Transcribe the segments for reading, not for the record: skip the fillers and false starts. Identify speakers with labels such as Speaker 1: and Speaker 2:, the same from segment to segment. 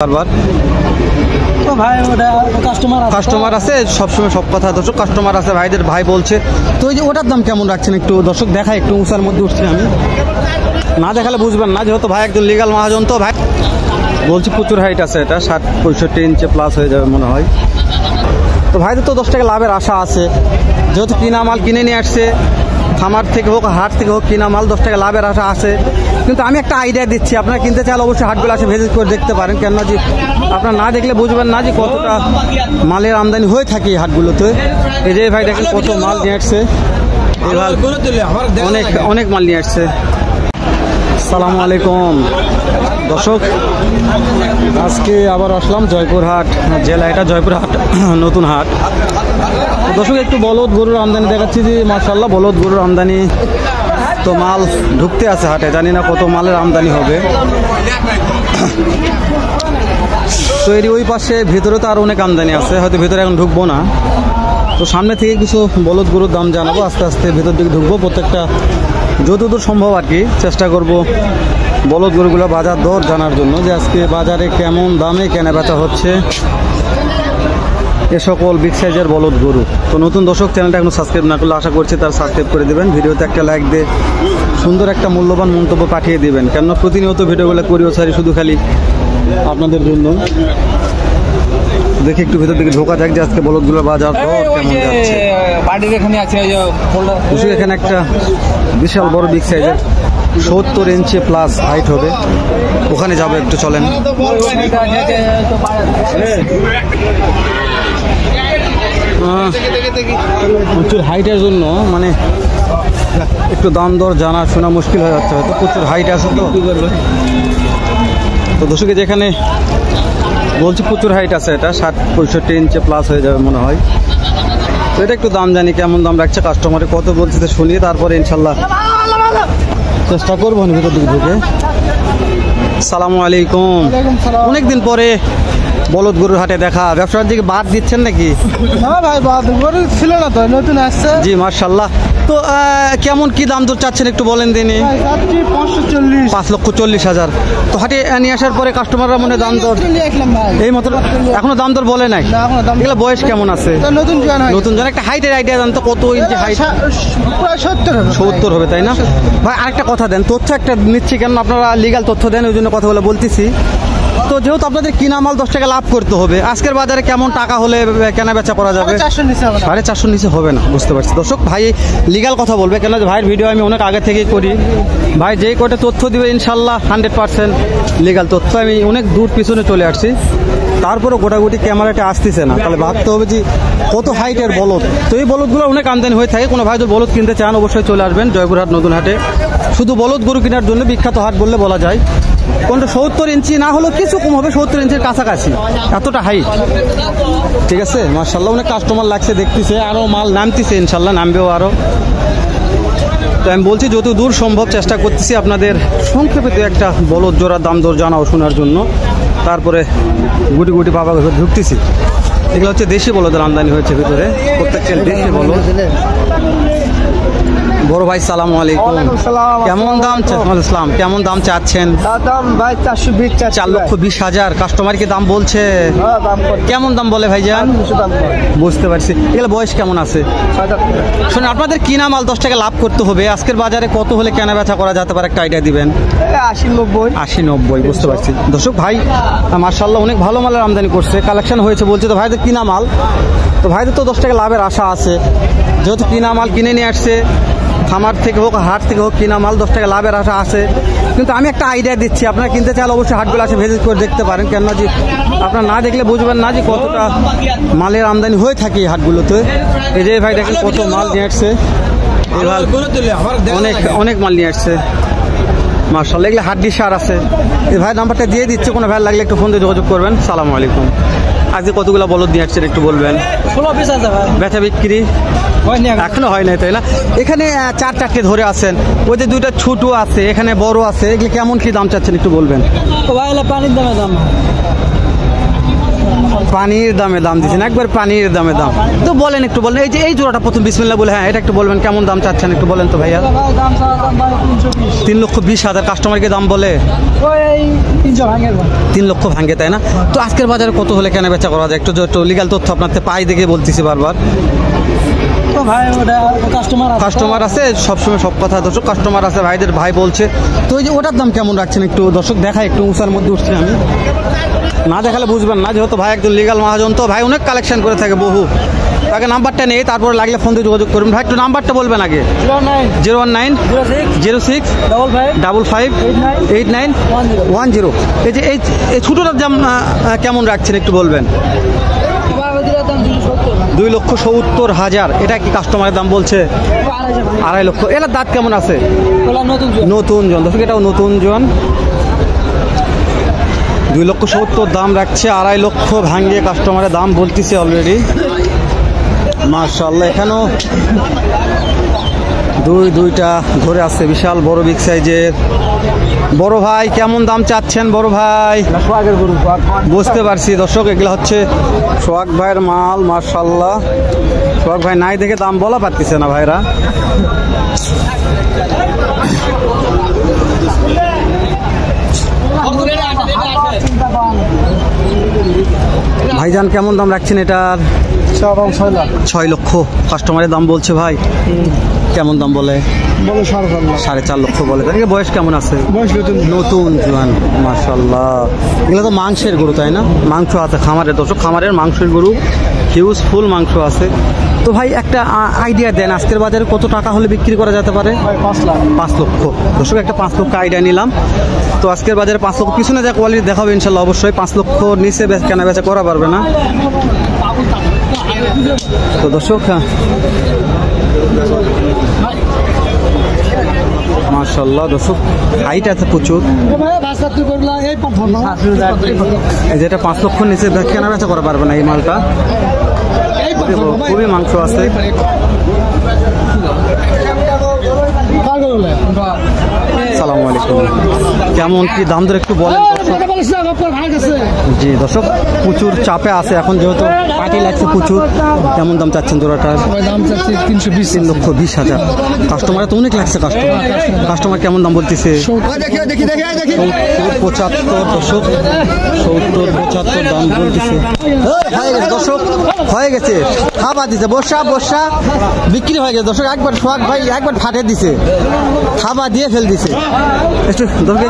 Speaker 1: বারবার
Speaker 2: তো ভাই ওটা কাস্টমার
Speaker 1: আছে সবসময় সব কথা দর্শক কাস্টমার আছে ভাইদের ভাই বলছে তো এই যে ওটার দাম কেমন রাখছেন একটু দর্শক দেখাই একটু উঁচার মধ্যে উঠছি আমি না দেখালে বুঝবেন না যেহেতু ভাই একজন লিগাল মহাজন তো ভাই বলছি প্রচুর হাইট আছে এটা 60-65 ইঞ্চি প্লাস হয়ে যাবে মনে হয় তো ভাইদের তো 10 টাকা লাভের আশা আছে যেহেতু কিনা মাল কিনে নিয়ে আসছে খামার থেকে হোক হাট থেকে হোক কিনা মাল 10 টাকা লাভের আশা আছে কিন্তু আমি একটা আইডিয়া দিচ্ছি আপনারা কিনতে চাইলে অবশ্যই হাটগুলো আসে ভিজিট করে দেখতে পারেন কেননা যে আপনারা না দেখলে বুঝবেন না যে কতটা মালের আমদানি হয়ে থাকে এই হাটগুলোতে এই যে ভাই দেখেন কত মাল নিয়ে আসছে অনেক অনেক মাল নিয়ে আসছে আসসালামু আলাইকুম দর্শক আজকে আবার আসলাম জয়পুরহাট জেলা এটা জয়পুরহাট নতুন হাট দর্শক একটু বলদ গরুর আমদানি দেখাচ্ছি যে মাশাআল্লাহ বলদ গরুর আমদানি তো মাল ঢুকতে আছে হাটে জানি না কত মালের আমদানি হবে তো এর ওই পাশে ভেতরে তো আর অনেক আমদানি আছে হয়তো ভেতরে এখন ঢুকবো না তো সামনে থেকে কিছু বলদ গরুর দাম জানাবো আস্তে আস্তে ভেতর দিকে ঢুকবো প্রত্যেকটা যতদূর সম্ভব আর কি চেষ্টা করব বলদ গরুগুলো বাজার দর জানার জন্য যে আজকে বাজারে কেমন দামে কেনা বেচা হচ্ছে এ সকল বিগ সাইজের বলদ গরু তো নতুন দর্শক চ্যানেলটা এখনো সাবস্ক্রাইব না করলে আশা করছি তার সাবস্ক্রাইব করে দেবেন ভিডিওতে একটা লাইক দিয়ে সুন্দর একটা মূল্যবান মন্তব্য পাঠিয়ে দেবেন কেননা প্রতিনিয়ত ভিডিওগুলো করিও সারি শুধু খালি আপনাদের জন্য দেখি একটু ভেতর দিকে ঢোকা যাক যে আজকে বলদগুলোর বাজার দর কেমন যাচ্ছে
Speaker 2: বাড়ির এখানে আছে ওই যে
Speaker 1: এখানে একটা বিশাল বড় বিগ সাইজের 70 ইঞ্চি প্লাস হাইট হবে ওখানে যাবো একটু চলেন প্রচুর হাইটের জন্য মানে একটু দাম দর জানা শোনা মুশকিল হয়ে যাচ্ছে হয়তো প্রচুর হাইট আছে তো দর্শকে যেখানে বলছি প্রচুর হাইট আছে এটা 60-65 ইঞ্চি প্লাস হয়ে যাবে মনে হয় তো এটা একটু দাম জানি কেমন দাম রাখছে কাস্টমারে কত বলছে তো শুনিয়ে তারপরে ইনশাল্লাহ চেষ্টা করবো ভিতর দিকে ঢুকে আসসালামু আলাইকুম অনেকদিন পরে বলদ গরুর হাটে দেখা ব্যবসার দিকে বাদ দিচ্ছেন নাকি
Speaker 2: না ভাই বাদ গরু ছিল না তো নতুন আসছে
Speaker 1: জি মাশাআল্লাহ তো কেমন কি দাম দর চাচ্ছেন একটু বলেন দিনই 5,40,000 তো হাটে নিয়ে আসার পরে কাস্টমাররা মনে দাম দর এই মতো এখনো দাম দর বলে নাই এগুলো বয়স কেমন আছে নতুন জন একটা হাইটের আইডিয়া জান তো কত ইঞ্চি হাইট
Speaker 2: প্রায়
Speaker 1: 70 হবে তাই না ভাই আরেকটা কথা দেন তথ্য একটা নিচ্ছি কেন আপনারা লিগ্যাল তথ্য দেন ওই জন্য কথা বলে বলতেছি তো যেহেতু আপনাদের কিনা মাল 10 টাকা লাভ করতে হবে আজকের বাজারে কেমন টাকা হলে কেনা বেচা করা যাবে 450 নিচে হবে না বুঝতে পারছি দর্শক ভাই লিগ্যাল কথা বলবে কেন ভাইয়ের ভিডিও আমি অনেক আগে থেকেই করি ভাই যেই কয়টা তথ্য দিবে ইনশাল্লাহ 100% লিগ্যাল তথ্য আমি অনেক দূর পিছনে চলে আসছি তারপরে গোটাগুটি ক্যামেরাটা আসতেছে না তাহলে ভাবতে হবে যে কত হাইটের বলদ তো এই বলদগুলো অনেক আমদানি হয়ে থাকে কোনো ভাই যদি বলদ কিনতে চান অবশ্যই চলে আসবেন জয়পুরহাট নতুন হাটে শুধু বলদ গরু কেনার জন্য বিখ্যাত হাট বললে বলা যায় কোনটা 70 ইঞ্চি না হলেও কিছু কম হবে 70 ইঞ্চির কাছাকাছি এতটা হাইট ঠিক আছে মাশাআল্লাহ অনেক কাস্টমার লাগছে দেখতেছে আরো মাল নামতেছে ইনশাল্লাহ নামবেও আরো তো আমি বলছি যত দূর সম্ভব চেষ্টা করতেছি আপনাদের সংক্ষেপে একটা বলদ জোড়ার দাম দর জানাও শোনার জন্য তারপরে গুটি গুটি পাবা ঢুকতেছি এগুলো হচ্ছে দেশি বলদের আমদানি হয়েছে ভিতরে প্রত্যেকটা দেশি বলদ বড় ভাই সালাম আলাইকুম কেমন দাম ইসলাম কেমন দাম চাচ্ছেন
Speaker 2: দাম ভাই
Speaker 1: 4,20,000 কাস্টমারকে দাম বলছে কেমন দাম বলে ভাইজান বুঝতে পারছি এগুলো বয়স কেমন আছে শুনে আপনাদের কিনা মাল 10 টাকা লাভ করতে হবে আজকের বাজারে কত হলে কেনা বেচা করা যেতে পারে একটা আইডিয়া দিবেন 80-90 বুঝতে পারছি দর্শক ভাই মাশাআল্লাহ অনেক ভালো মালের আমদানি করছে কালেকশন হয়েছে বলছে তো ভাইদের কিনা মাল তো ভাইদের তো 10 টাকা লাভের আশা আছে যেহেতু কিনা মাল কিনে নিয়ে আসছে খামার থেকে হোক হাট থেকে হোক কিনা মাল 10 টাকা লাভের আশা আছে কিন্তু আমি একটা আইডিয়া দিচ্ছি আপনারা কিনতে চাইলে অবশ্যই হাটগুলো আসে ভিজিট করে দেখতে পারেন কেননা যে আপনারা না দেখলে বুঝবেন না যে কতটা মালের আমদানি হয়ে থাকে এই হাটগুলোতে এই যে ভাই দেখেন কত মাল নিয়ে আসছে অনেক অনেক মাল নিয়ে আসছে মাশাআল্লাহ এগুলো হাড্ডি সার আছে এই ভাই নাম্বারটা দিয়ে দিচ্ছে কোনো ভাই লাগলে একটু ফোন দিয়ে যোগাযোগ করবেন সালামু আলাইকুম আজকে কতগুলো বলদ নিয়ে আসছেন একটু বলবেন
Speaker 2: 16 পিস আছে ভাই
Speaker 1: বেচা বিক্রি এখনো হয় নাই তাই না এখানে 4-4টে ধরে আছেন ওই যে 2টা ছোট আছে এখানে বড় আছে এগুলো কেমন কি দাম চাচ্ছেন একটু বলবেন
Speaker 2: পানির দামে দাম
Speaker 1: পানির দামে দাম দিচ্ছেন, একবার পানির দামে দাম। তো বলেন, একটু বলেন, এই যে এই জোড়াটা প্রথম বিসমিল্লাহ বলে, হ্যাঁ এটা একটু বলবেন কেমন দাম চাচ্ছেন একটু বলেন তো ভাইয়া।
Speaker 2: ভাই দাম চাওয়া দাম ভাই 320।
Speaker 1: 3,20,000 কাস্টমারকে দাম বলে,
Speaker 2: ওই 300 ভাঙের ভাই।
Speaker 1: 3 লক্ষ ভাঙে, তাই না? তো আজকের বাজারে কত হলে কেনা বেচা করা যায়? একটু লিগাল তথ্য আপনার পাই দেখে বলতেছি বারবার।
Speaker 2: তো ভাই ওটা কাস্টমার
Speaker 1: কাস্টমার আছে, সবসময় সব কথা দর্শক, কাস্টমার আছে, ভাইদের ভাই বলছে। তো ওই যে ওটার দাম কেমন রাখছেন একটু দর্শক দেখায়, একটু উঁচার মধ্যে উঠছি আমি, না দেখালে বুঝবেন না, যেহেতু ভাই একজন লিগাল মহাজন, তো ভাই অনেক কালেকশন করে থাকে বহু। তাকে নাম্বারটা নেই, তারপরে লাগলে ফোন দিয়ে যোগাযোগ করুন। ভাই একটু নাম্বারটা বলবেন আগে। 019 06 55 89 10। এই যে এই ছোটোটার দাম কেমন রাখছেন একটু বলবেন। 2,70,000। এটা কি কাস্টমারের দাম বলছে? 2.5 লক্ষ। এটার দাঁত কেমন আছে? নতুন জন দর্শক, এটাও নতুন জন। 2,70,000 দাম রাখছে, 2.5 লক্ষ ভাঙিয়ে কাস্টমারের দাম বলতেছে অলরেডি। মাশাআল্লাহ, এখানেও দুইটা ধরে আছে, বিশাল বড় বিগ সাইজের। বড় ভাই কেমন দাম চাচ্ছেন বড় ভাই? বুঝতে পারছি দর্শক, এগুলো হচ্ছে সোহাগ ভাইয়ের মাল। মাশাআল্লাহ, সোহাগ ভাই নাই দেখে দাম বলা পারতেছে না ভাইরা। ভাইজান কেমন দাম রাখছেন এটার? 6 লক্ষ কাস্টমারের দাম বলছে ভাই। কেমন দাম বলে? 4.5 লক্ষ বলে। তার বয়স কেমন আছে? নতুন জোয়ান। মাশাআল্লাহ, এগুলো তো মাংসের গরু তাই না? মাংস আছে খামারের দর্শক, খামারের মাংসের গরু, হিউজ ফুল মাংস আছে। তো ভাই একটা আইডিয়া দেন, আজকের বাজারে কত টাকা হলে বিক্রি করা যেতে পারে? 5 লক্ষ দর্শক, একটা 5 লক্ষ আইডিয়া নিলাম। তো আজকের বাজারে 5 লক্ষ, পিছনে যা কোয়ালিটি দেখাবে ইনশাল্লাহ অবশ্যই 5 লক্ষ নিচে কেনা বেচা করা পারবে না। তো দর্শক মাশাআল্লাহ দর্শক, হাইট আছে প্রচুর। যেটা 5 লক্ষ নিচে কেনা বেচা করা পারবে না এই মালটা, খুবই মাংস আছে। সালামু আলাইকুম, কেমন কি দাম ধরে একটু বলেন জি দর্শক, প্রচুর চাপে আছে এখন, যেহেতু পার্টি লাগছে প্রচুর। কেমন দাম চাচ্ছেন জোড়াটার? 3,20,000। কাস্টমার তো অনেক লাগছে, কাস্টমার কেমন দাম বলতেছে? 75 দর্শক, 70-75 দাম বলতেছে দর্শক। হয়ে গেছে, খাবার দিছে, বসা বিক্রি হয়ে গেছে দর্শক। একবার সোহাগ ভাই একবার ফাটে দিছে, খাবার দিয়ে ফেল দিছে। দর্শক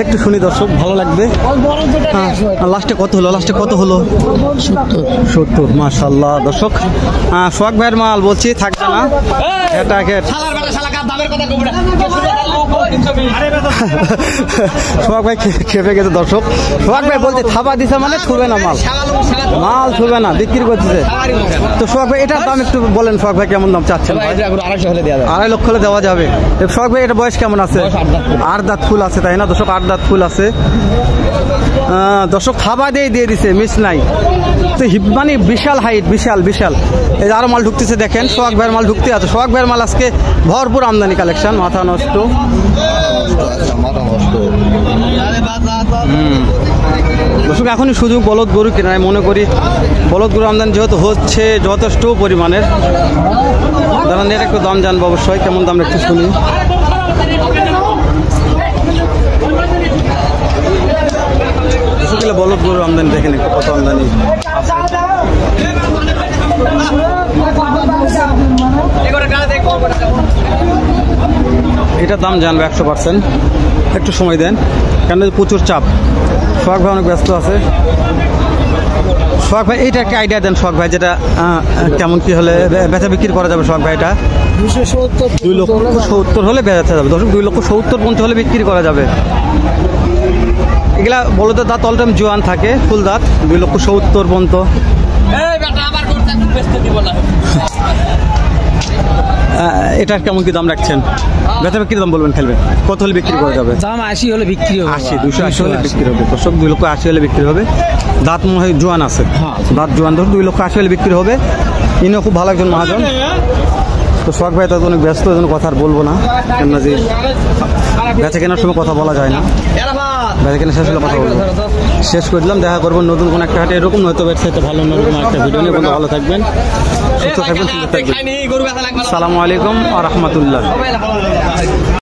Speaker 1: একটু শুনি দর্শক, ভালো লাগবে। লাস্টে কত হলো? 70। মাশাআল্লাহ দর্শক, সোহাগ ভাইয়ের মাল বলছি থাকবে না। সোহাগ ভাই খেপে গেছে দর্শক। সোহাগ ভাই বলছে থাবা দিছে মানে ছুবে না, মাল ছুবে না, বিক্রি করতেছে। তো সোহাগ ভাই এটার দাম একটু বলেন, সোহাগ ভাই কেমন দাম চাচ্ছেন? 2.5 লক্ষ হলে দেওয়া যাবে। সোহাগ ভাই এটা বয়স কেমন আছে? 8 দাঁত ফুল আছে তাই না দর্শক? 8 দাঁত ফুল আছে দর্শক, থাবা দিয়ে দিছে, মিস নাই। তো মানে বিশাল হাইট, বিশাল। এই যে আরো মাল ঢুকতেছে দেখেন, সোহাগ ভাইয়ের মাল ঢুকতে আছে। সোহাগ ভাইয়ের মাল আজকে ভরপুর আমদানি কালেকশন, মাথা নষ্ট। দর্শক এখনই সুযোগ বলদ গরু কেনায়, মনে করি বলদ গরু আমদানি যেহেতু হচ্ছে যথেষ্ট পরিমাণের। দাঁড়ান, এর একটু দাম জানবো অবশ্যই, কেমন দাম একটু শুনি। বলদ গরু আমদানি দেখেন একটু, কত আমদানি। এটার দাম জানবে 100%, একটু সময় দেন, কেন প্রচুর চাপ। সোহাগ ভাই অনেক ব্যস্ত আছে। সোহাগ ভাই এইটা একটা আইডিয়া দেন সোহাগ ভাই, যেটা কেমন কি হলে বেচা বিক্রি করা যাবে সোহাগ ভাই? এটা 2,70,000 হলে বেচা যাবে দর্শক, 2,70,000 হলে বিক্রি করা যাবে। এগুলা বলদের দাঁত অল টাইম জোয়ান থাকে, ফুল দাঁত। 2,70,000 পর্যন্ত। এটার কেমন কি দাম রাখছেন? বেচা বিক্রি দাম বলবেন, খেলবেন কত হলে বিক্রি করা যাবে?
Speaker 2: দাম 80 হলে বিক্রি হবে।
Speaker 1: 280 হলে বিক্রি হবে দর্শক, 2,80,000 হলে বিক্রি হবে। দাঁত মনে হয় জোয়ান আছে, দাঁত জোয়ান ধরুন 2,80,000 হলে বিক্রি হবে। ইনিও খুব ভালো একজন মহাজন। তো সোহাগ ভাই তো অনেক ব্যস্ত, কথা আর বলবো না, কেননা যে বেচা কেনার সময় কথা বলা যায় না, বেচা কেনা শেষ হলে কথা বলবো। শেষ করে দিলাম, দেখা করবো নতুন কোনো একটা হাটে এরকম, নয়তো ওয়েবসাইটে ভালো অন্যরকম একটা ভিডিও নিয়ে। ভালো থাকবেন, সুস্থ থাকবেন, সুন্দর থাকবেন। আসসালামু আলাইকুম ওয়া রাহমাতুল্লাহ।